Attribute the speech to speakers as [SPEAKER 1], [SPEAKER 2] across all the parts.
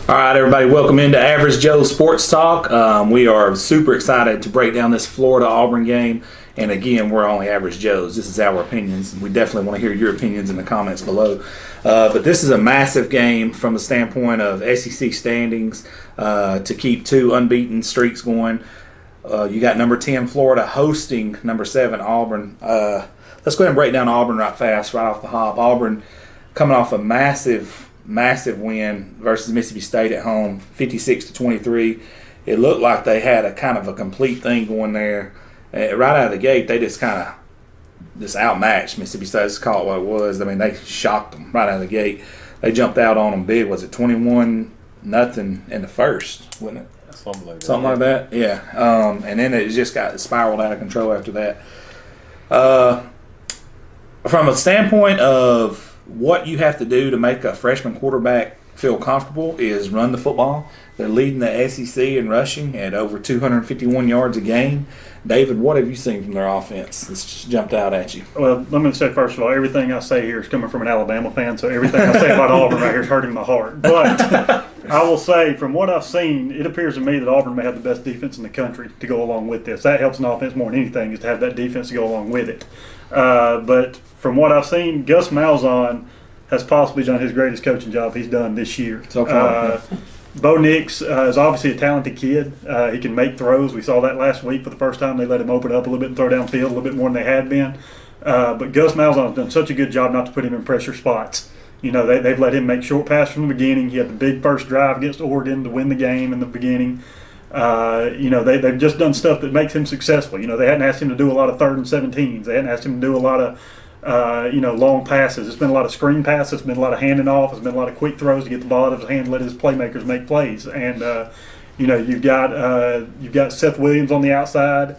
[SPEAKER 1] All right, everybody, welcome into Average Joe Sports Talk. We are super excited to break down this Florida-Auburn game. And again, we're only Average Joes. This is our opinions. We definitely want to hear your opinions in the comments below. But this is a massive game from the standpoint of SEC standings to keep two unbeaten streaks going. You got number 10 Florida hosting number 7 Auburn. Let's go ahead and break down Auburn right fast, right off the hop. Auburn coming off a massive win versus Mississippi State at home, 56-23. It looked like they had a kind of a complete thing going there. Right out of the gate, they just kind of outmatched Mississippi State. Let's call it what it was. I mean, they shocked them right out of the gate. They jumped out on them big. Was it 21-0 in the first, wasn't it?
[SPEAKER 2] Something like that.
[SPEAKER 1] Something like that, yeah. And then it just got spiraled out of control after that. From a standpoint of what you have to do to make a freshman quarterback feel comfortable is run the football. They're leading the SEC in rushing at over 251 yards a game. David, what have you seen from their offense that's just jumped out at you?
[SPEAKER 3] Well, let me say, first of all, everything I say here is coming from an Alabama fan, so everything I say about Auburn right here is hurting my heart. But I will say, from what I've seen, it appears to me that Auburn may have the best defense in the country to go along with this. That helps an offense more than anything, is to have that defense to go along with it. But from what I've seen, Gus Malzahn has possibly done his greatest coaching job he's done this year.
[SPEAKER 1] So far,
[SPEAKER 3] Bo Nix is obviously a talented kid. He can make throws. We saw that last week for the first time. They let him open up a little bit and throw downfield a little bit more than they had been. But Gus Malzahn has done such a good job not to put him in pressure spots. You know, they've let him make short passes from the beginning. He had the big first drive against Oregon to win the game in the beginning. They've just done stuff that makes him successful. You know, they hadn't asked him to do a lot of 3rd and 17s. They hadn't asked him to do a lot of long passes. It's been a lot of screen passes. It's been a lot of handing off. It's been a lot of quick throws to get the ball out of his hand and let his playmakers make plays. And you've got Seth Williams on the outside.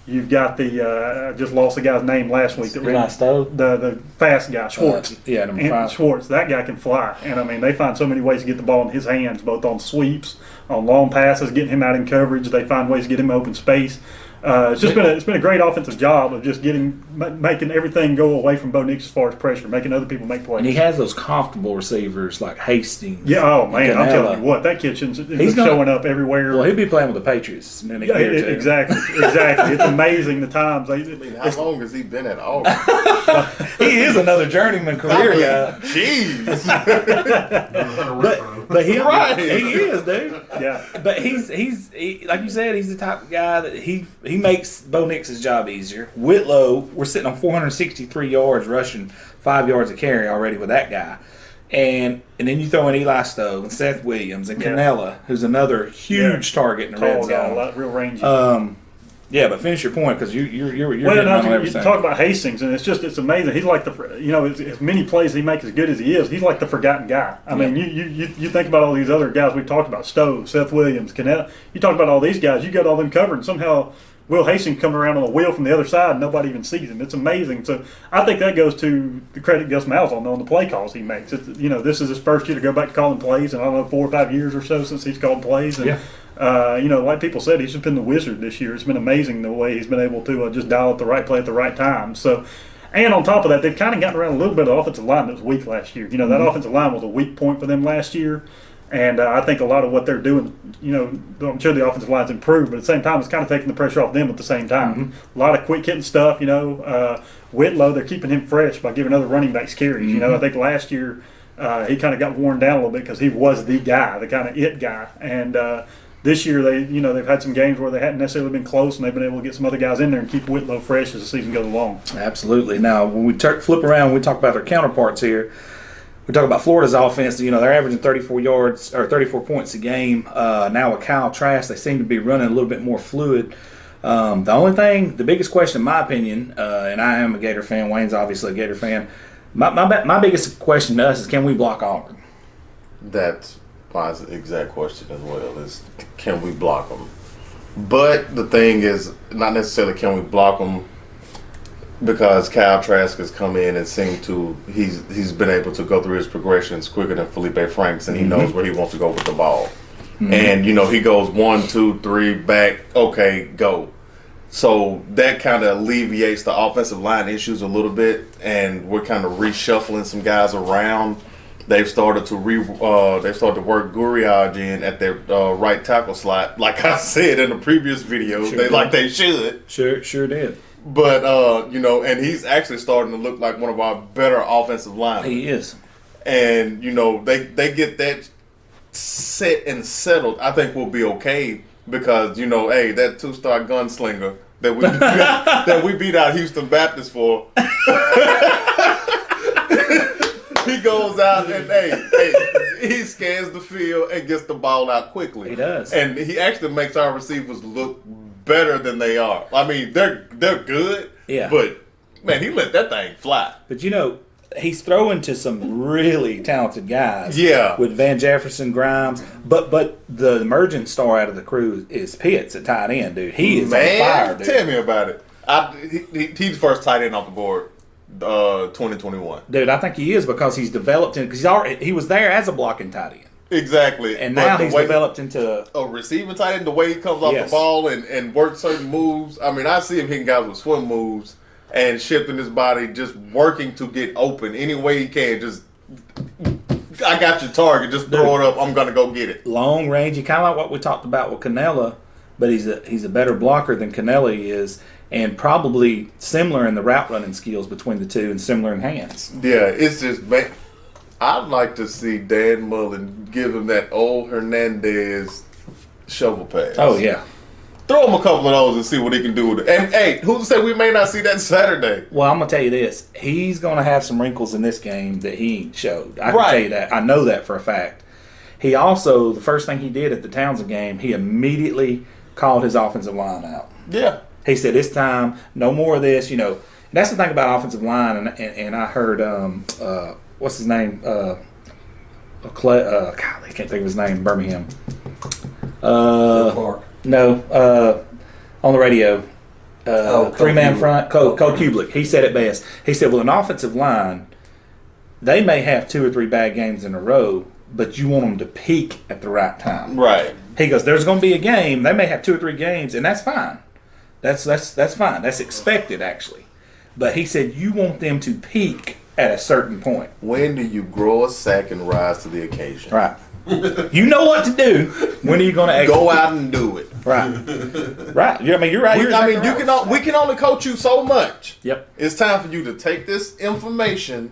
[SPEAKER 3] You've got I just lost the guy's name last week. The fast guy, Schwartz.
[SPEAKER 1] Number 5.
[SPEAKER 3] Schwartz. That guy can fly. And I mean, they find so many ways to get the ball in his hands, both on sweeps, on long passes, getting him out in coverage. They find ways to get him open space. It's been a great offensive job of just making everything go away from Bo Nix as far as pressure, making other people make plays.
[SPEAKER 1] And he has those comfortable receivers like Hastings.
[SPEAKER 3] Yeah, oh man, I'm telling you what, that kitchen's showing up everywhere.
[SPEAKER 1] Well, he'll be playing with the Patriots.
[SPEAKER 3] Exactly. It's amazing the times.
[SPEAKER 2] How long has he been at Auburn?
[SPEAKER 1] He is another journeyman career guy.
[SPEAKER 2] Jeez.
[SPEAKER 1] But he is, dude.
[SPEAKER 3] Yeah.
[SPEAKER 1] But he's like you said, he's the type of guy that he makes Bo Nix's job easier. Whitlow, we're sitting on 463 yards rushing, 5 yards a carry already with that guy. And then you throw in Eli Stove and Seth Williams and Canella, who's another huge target in the red zone.
[SPEAKER 3] Real rangy.
[SPEAKER 1] Yeah, but finish your point because you're
[SPEAKER 3] you talk about Hastings, and it's amazing. He's like as many plays he makes as good as he is. He's like the forgotten guy. I mean, you think about all these other guys we talked about: Stowe, Seth Williams, Canella. You talk about all these guys. You got all them covered, and somehow Will Hastings coming around on a wheel from the other side, and nobody even sees him. It's amazing. So I think that goes to the credit Gus Malzahn on the play calls he makes. This is his first year to go back to calling plays, and I don't know 4 or 5 years or so since he's called plays. And, like people said, he's just been the wizard this year. It's been amazing the way he's been able to just dial up the right play at the right time. So, and on top of that, they've kind of gotten around a little bit of the offensive line that was weak last year. That offensive line was a weak point for them last year. And I think a lot of what they're doing, I'm sure the offensive line's improved, but at the same time, it's kind of taking the pressure off them at the same time. A lot of quick hitting stuff, Whitlow, they're keeping him fresh by giving other running backs carries. I think last year he kind of got worn down a little bit because he was the guy, the kind of it guy. And this year they've had some games where they hadn't necessarily been close, and they've been able to get some other guys in there and keep Whitlow fresh as the season goes along.
[SPEAKER 1] Absolutely. Now, when we flip around, we talk about their counterparts here. We talk about Florida's offense. They're averaging 34 points a game. Now with Kyle Trask, they seem to be running a little bit more fluid. The biggest question, in my opinion, and I am a Gator fan. Wayne's obviously a Gator fan. My biggest question to us is, can we block Auburn?
[SPEAKER 2] That's my exact question as well. Is can we block them? But the thing is, not necessarily can we block them. Because Kyle Trask has come in and he's been able to go through his progressions quicker than Felipe Franks, and he knows where he wants to go with the ball. And he goes 1, 2, 3 back. Okay, go. So that kind of alleviates the offensive line issues a little bit, and we're kind of reshuffling some guys around they've started to work Guriage in at their right tackle slot. Like I said in the previous video, they should.
[SPEAKER 1] Sure did.
[SPEAKER 2] But and he's actually starting to look like one of our better offensive linemen.
[SPEAKER 1] He is.
[SPEAKER 2] And they get that set and settled. I think we'll be okay because hey, that 2-star gunslinger that we beat out Houston Baptist for. He goes out and he scans the field and gets the ball out quickly.
[SPEAKER 1] He does,
[SPEAKER 2] and he actually makes our receivers look better than they are. I mean, they're good.
[SPEAKER 1] Yeah.
[SPEAKER 2] But man, he let that thing fly.
[SPEAKER 1] But he's throwing to some really talented guys.
[SPEAKER 2] Yeah.
[SPEAKER 1] With Van Jefferson, Grimes, but the emergent star out of the crew is Pitts at tight end, dude. He is on fire, dude.
[SPEAKER 2] Tell me about it. He's the first tight end off the board. 2021.
[SPEAKER 1] Dude, I think he is because he's developed because he was there as a blocking tight end.
[SPEAKER 2] Exactly.
[SPEAKER 1] And now he's developed into
[SPEAKER 2] a receiving tight end, the way he comes off the ball and works certain moves. I mean, I see him hitting guys with swim moves and shifting his body, just working to get open any way he can. Just, I got your target, just throw it up, I'm going to go get it.
[SPEAKER 1] Long range, kind of like what we talked about with Canella, but he's a better blocker than Canelli is. And probably similar in the route running skills between the two and similar in hands.
[SPEAKER 2] Yeah, it's just, I'd like to see Dan Mullen give him that old Hernandez shovel pass.
[SPEAKER 1] Oh, yeah.
[SPEAKER 2] Throw him a couple of those and see what he can do with it. And, hey, who's to say we may not see that Saturday?
[SPEAKER 1] Well, I'm going to tell you this. He's going to have some wrinkles in this game that he showed. I can tell you that. I know that for a fact. He also, the first thing he did at the Townsend game, he immediately called his offensive line out.
[SPEAKER 2] Yeah.
[SPEAKER 1] He said, "It's time. No more of this." And that's the thing about offensive line. And I heard, what's his name? God, I can't think of his name. Birmingham.
[SPEAKER 4] Clark.
[SPEAKER 1] No. On the radio. Three-man front. Cole
[SPEAKER 4] Kubelik.
[SPEAKER 1] Kubelik. He said it best. He said, "Well, an offensive line, they may have 2 or 3 bad games in a row, but you want them to peak at the right time."
[SPEAKER 2] Right.
[SPEAKER 1] He goes, "There's going to be a game. They may have 2 or 3 games, and that's fine. That's fine. That's expected, actually." But he said you want them to peak at a certain point.
[SPEAKER 2] When do you grow a sack and rise to the occasion?
[SPEAKER 1] Right. You know what to do. When are you going to
[SPEAKER 2] go out and do it?
[SPEAKER 1] Right. Right. You're right.
[SPEAKER 2] We can only coach you so much.
[SPEAKER 1] Yep.
[SPEAKER 2] It's time for you to take this information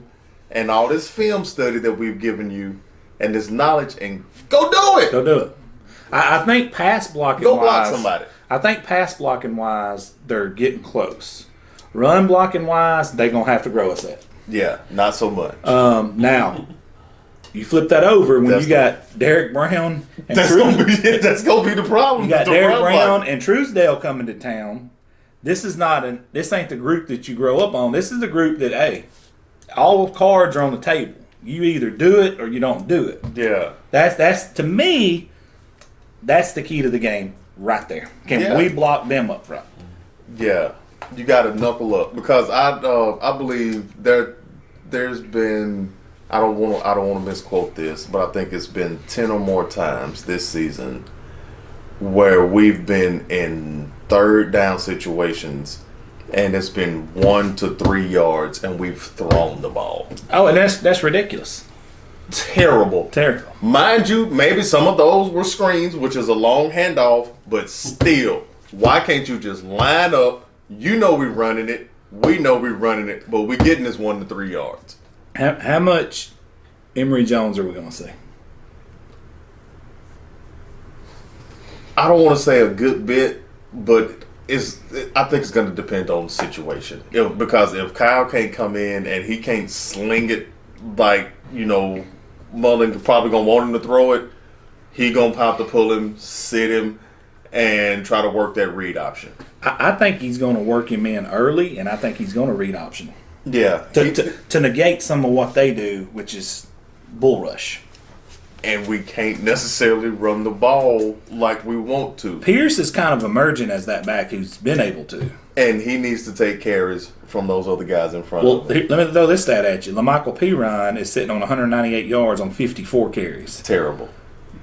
[SPEAKER 2] and all this film study that we've given you and this knowledge and go do it.
[SPEAKER 1] Go do it. I think pass blocking
[SPEAKER 2] go block somebody.
[SPEAKER 1] I think pass blocking wise, they're getting close. Run blocking wise, they're going to have to grow a set.
[SPEAKER 2] Yeah, not so much.
[SPEAKER 1] Now, you flip that over when you got Derek Brown and
[SPEAKER 2] that's going to be the problem.
[SPEAKER 1] You got Derek Brown and Truesdale coming to town. This ain't the group that you grow up on. This is the group that, hey, all cards are on the table. You either do it or you don't do it.
[SPEAKER 2] Yeah.
[SPEAKER 1] That's to me, that's the key to the game. Right there. Can we block them up front?
[SPEAKER 2] Yeah, you got to knuckle up because I believe there's been I don't want to misquote this, but I think it's been 10 or more times this season where we've been in third down situations and it's been 1 to 3 yards and we've thrown the ball.
[SPEAKER 1] Oh, and that's ridiculous.
[SPEAKER 2] Terrible. Mind you, maybe some of those were screens, which is a long handoff, but still, why can't you just line up? You know we're running it. We know we're running it, but we're getting this 1 to 3 yards.
[SPEAKER 1] How much Emory Jones are we going to see?
[SPEAKER 2] I don't want to say a good bit, but I think it's going to depend on the situation. Because if Kyle can't come in and he can't sling it like, Mullen probably going to want him to throw it, he going to pop to pull him, sit him, and try to work that read option.
[SPEAKER 1] I think he's going to work him in early, and I think he's going to read option.
[SPEAKER 2] Yeah.
[SPEAKER 1] To negate some of what they do, which is bull rush.
[SPEAKER 2] And we can't necessarily run the ball like we want to.
[SPEAKER 1] Pierce is kind of emerging as that back who's been able to.
[SPEAKER 2] And he needs to take carries from those other guys in front of him.
[SPEAKER 1] Let me throw this stat at you. LaMichael Pirine is sitting on 198 yards on 54 carries.
[SPEAKER 2] Terrible.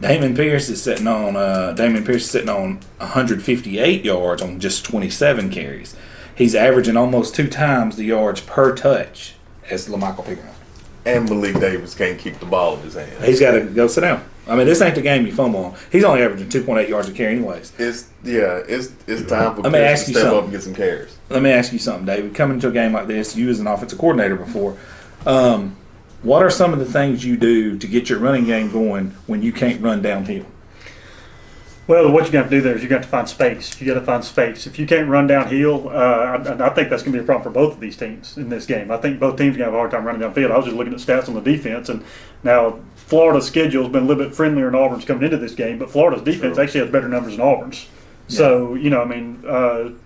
[SPEAKER 1] Damon Pierce is sitting on 158 yards on just 27 carries. He's averaging almost 2 times the yards per touch as LaMichael Pirine.
[SPEAKER 2] And Malik Davis can't keep the ball in his hand.
[SPEAKER 1] He's got to go sit down. I mean, this ain't the game you fumble on. He's only averaging 2.8 yards a carry anyways.
[SPEAKER 2] It's time for
[SPEAKER 1] Let me
[SPEAKER 2] Pierce
[SPEAKER 1] ask
[SPEAKER 2] to
[SPEAKER 1] you
[SPEAKER 2] step up
[SPEAKER 1] something.
[SPEAKER 2] and get some carries.
[SPEAKER 1] Let me ask you something, David. Coming into a game like this, you as an offensive coordinator before, what are some of the things you do to get your running game going when you can't run downhill?
[SPEAKER 3] Well, what you got to do there is you got to find space. You got to find space. If you can't run downhill, I think that's going to be a problem for both of these teams in this game. I think both teams are going to have a hard time running downfield. I was just looking at stats on the defense, and now Florida's schedule has been a little bit friendlier than Auburn's coming into this game, but Florida's defense actually has better numbers than Auburn's. Yeah. So,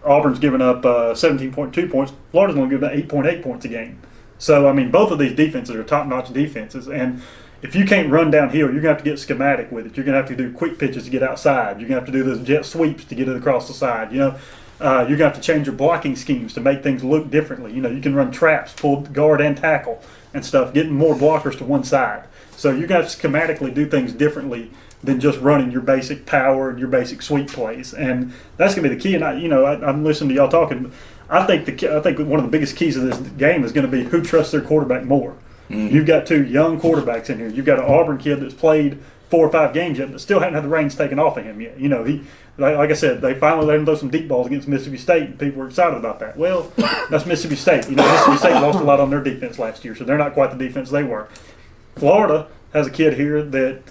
[SPEAKER 3] Auburn's given up 17.2 points. Florida's only given up 8.8 points a game. So, both of these defenses are top-notch defenses, and if you can't run downhill, you're going to have to get schematic with it. You're going to have to do quick pitches to get outside. You're going to have to do those jet sweeps to get it across the side. You're going to have to change your blocking schemes to make things look differently. You can run traps, pull guard and tackle and stuff, getting more blockers to one side. So you're going to have to schematically do things differently than just running your basic power and your basic sweep plays. And that's going to be the key. And I'm listening to y'all talking. I think one of the biggest keys of this game is going to be who trusts their quarterback more. Mm-hmm. You've got two young quarterbacks in here. You've got an Auburn kid that's played 4 or 5 games yet, but still hadn't had the reins taken off of him yet. He, like I said, they finally let him throw some deep balls against Mississippi State, and people were excited about that. Well, that's Mississippi State. Mississippi State lost a lot on their defense last year, so they're not quite the defense they were. Florida has a kid here that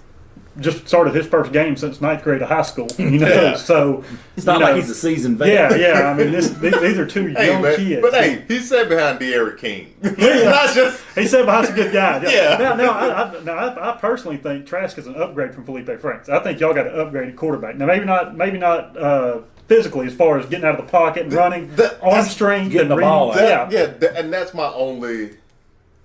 [SPEAKER 3] just started his first game since 9th grade of high school.
[SPEAKER 1] Yeah.
[SPEAKER 3] So
[SPEAKER 1] it's not like he's a seasoned vet.
[SPEAKER 3] Yeah. These are two young kids.
[SPEAKER 2] But hey, he sat behind De'Aaron King.
[SPEAKER 3] He sat behind some good guys.
[SPEAKER 2] Yeah.
[SPEAKER 3] Now, I personally think Trask is an upgrade from Felipe Franks. I think y'all got to upgrade at quarterback. Now, maybe not physically as far as getting out of the pocket and running, arm strength,
[SPEAKER 1] getting the ball out.
[SPEAKER 2] And that's my only,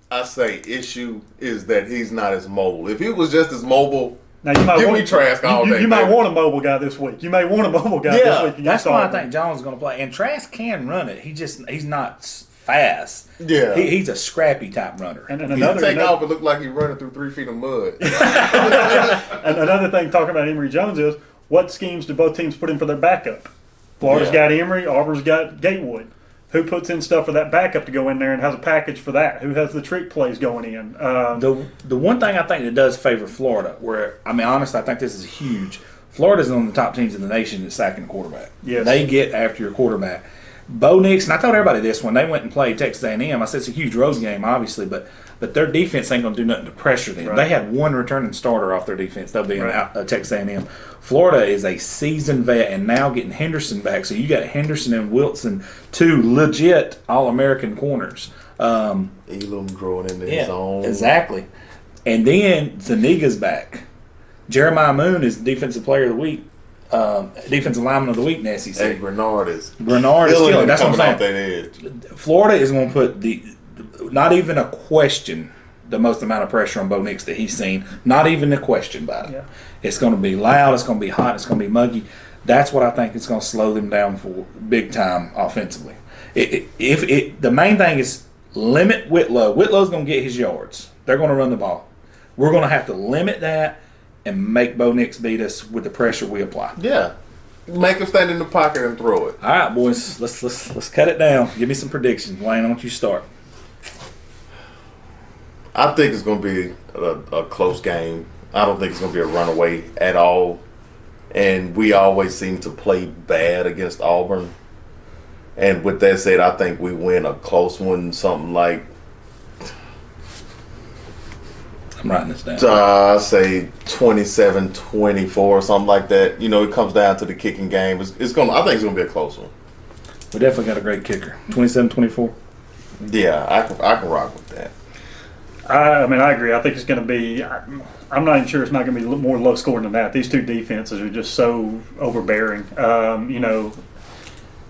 [SPEAKER 2] issue is that he's not as mobile. If he was just as mobile.
[SPEAKER 3] Now you might want
[SPEAKER 2] Trask all day.
[SPEAKER 3] You might want a mobile guy this week. You may want a mobile guy this week.
[SPEAKER 1] That's why I think Jones is going to play. And Trask can run it. He's not fast.
[SPEAKER 2] Yeah,
[SPEAKER 1] he's a scrappy type runner.
[SPEAKER 2] And another off, it looked like he's running through 3 feet of mud.
[SPEAKER 3] And another thing talking about Emory Jones is what schemes do both teams put in for their backup? Florida's got Emory. Auburn's got Gatewood. Who puts in stuff for that backup to go in there and has a package for that? Who has the trick plays going in?
[SPEAKER 1] The one thing I think that does favor Florida, honestly, I think this is huge. Florida's one of the top teams in the nation in sacking a quarterback.
[SPEAKER 3] Yes.
[SPEAKER 1] They get after your quarterback. Bo Nix, and I told everybody this when they went and played Texas A&M. I said it's a huge road game, obviously, but their defense ain't going to do nothing to pressure them. Right. They had one returning starter off their defense. They'll be in Texas A&M. Florida is a seasoned vet and now getting Henderson back. So you got Henderson and Wilson, 2 legit All-American corners.
[SPEAKER 2] Elam growing into his own.
[SPEAKER 1] Exactly. And then Zuniga's back. Jeremiah Moon is Defensive Player of the Week. Defensive lineman of the week in the SEC.
[SPEAKER 2] Hey, Bernard is
[SPEAKER 1] killing. That's what I'm
[SPEAKER 2] saying.
[SPEAKER 1] Florida is going to put not even a question, the most amount of pressure on Bo Nix that he's seen. Not even a question about it. Yeah. It's going to be loud. It's going to be hot. It's going to be muggy. That's what I think is going to slow them down for big time offensively. The main thing is limit Whitlow. Whitlow's going to get his yards. They're going to run the ball. We're going to have to limit that and make Bo Nix beat us with the pressure we apply.
[SPEAKER 2] Yeah. Make him stand in the pocket and throw it.
[SPEAKER 1] All right, boys. Let's cut it down. Give me some predictions. Wayne, I want you to start.
[SPEAKER 2] I think it's going to be a close game. I don't think it's going to be a runaway at all. And we always seem to play bad against Auburn. And with that said, I think we win a close one, something like,
[SPEAKER 1] I'm writing this down.
[SPEAKER 2] I say 27-24, something like that. It comes down to the kicking game. I think it's going to be a close one.
[SPEAKER 1] We definitely got a great kicker. 27-24.
[SPEAKER 2] Yeah, I can rock with that.
[SPEAKER 3] I agree. I think it's going to be. I'm not even sure it's not going to be more low scoring than that. These two defenses are just so overbearing.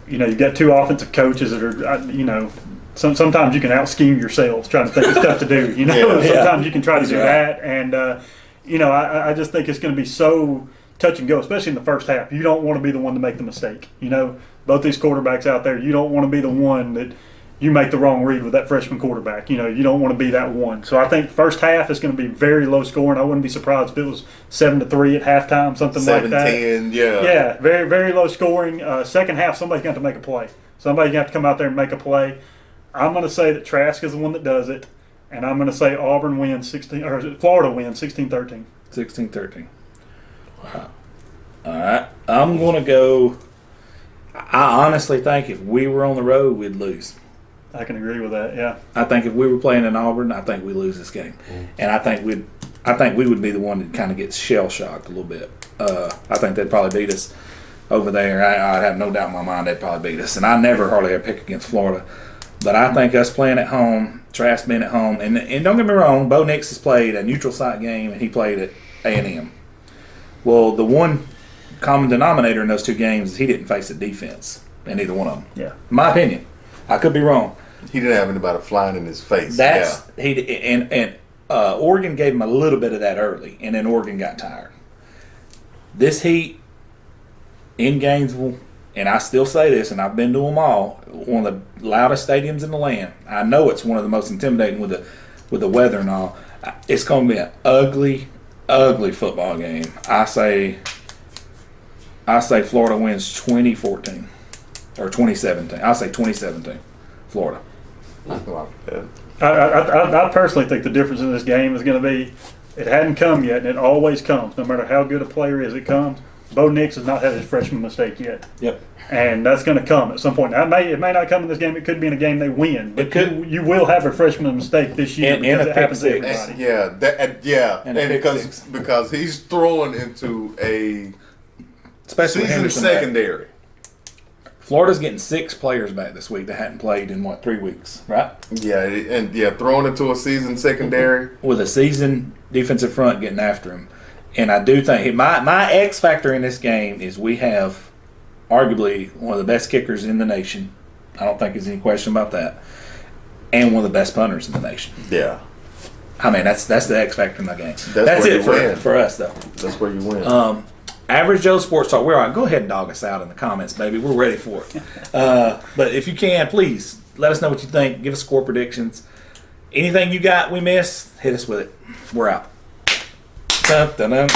[SPEAKER 3] You've got 2 offensive coaches that are, sometimes you can out scheme yourselves trying to think of stuff to do. Sometimes you can try to do that, and I just think it's going to be so touch and go, especially in the first half. You don't want to be the one to make the mistake. Both these quarterbacks out there, you don't want to be the one that you make the wrong read with that freshman quarterback. You don't want to be that one. So I think first half is going to be very low scoring. I wouldn't be surprised if it was 7-3 at halftime, something like that.
[SPEAKER 2] 7-10, yeah.
[SPEAKER 3] Yeah, very, very low scoring. Second half, somebody's going to have to make a play. Somebody's going to have to come out there and make a play. I'm going to say that Trask is the one that does it. And I'm going to say Auburn wins 16, or Florida wins 16-13.
[SPEAKER 1] 16-13. All right. I'm going to go. I honestly think if we were on the road, we'd lose.
[SPEAKER 3] I can agree with that. Yeah.
[SPEAKER 1] I think if we were playing in Auburn, I think we lose this game, and I think we would be the one that kind of gets shell shocked a little bit. I think they'd probably beat us over there. I have no doubt in my mind they'd probably beat us. And I never hardly ever pick against Florida, but I think us playing at home, Trask being at home, and don't get me wrong, Bo Nix has played a neutral site game and he played at A&M. Well, the one common denominator in those two games is he didn't face a defense in either one of them.
[SPEAKER 3] Yeah.
[SPEAKER 1] In my opinion, I could be wrong.
[SPEAKER 2] He didn't have anybody flying in his face.
[SPEAKER 1] Oregon gave him a little bit of that early, and then Oregon got tired. This heat in Gainesville, and I still say this, and I've been to them all, one of the loudest stadiums in the land. I know it's one of the most intimidating with the weather and all. It's going to be an ugly, ugly football game. I say Florida wins 2014 or 2017. I'll say 2017, Florida.
[SPEAKER 3] I personally think the difference in this game is going to be it hadn't come yet, and it always comes. No matter how good a player is, it comes. Bo Nix has not had his freshman mistake yet.
[SPEAKER 1] Yep.
[SPEAKER 3] And that's going to come at some point. Now, it may not come in this game. It could be in a game they win. But you will have a freshman mistake this year because it happens to everybody.
[SPEAKER 2] Because he's throwing into a
[SPEAKER 1] Especially
[SPEAKER 2] season
[SPEAKER 1] Henderson
[SPEAKER 2] secondary.
[SPEAKER 1] back. Florida's getting 6 players back this week that hadn't played in 3 weeks, right?
[SPEAKER 2] Yeah, throwing into a season secondary
[SPEAKER 1] With a seasoned defensive front getting after him. And I do think my X factor in this game is we have arguably one of the best kickers in the nation. I don't think there's any question about that. And one of the best punters in the nation.
[SPEAKER 2] Yeah.
[SPEAKER 1] I mean, that's the X factor in the game.
[SPEAKER 2] That's
[SPEAKER 1] it
[SPEAKER 2] win.
[SPEAKER 1] for us, though.
[SPEAKER 2] That's where you win.
[SPEAKER 1] Average Joe Sports Talk. We're on. Go ahead and dog us out in the comments, baby. We're ready for it. But if you can, please let us know what you think. Give us score predictions. Anything you got we missed, hit us with it. We're out. Dun, dun, dun.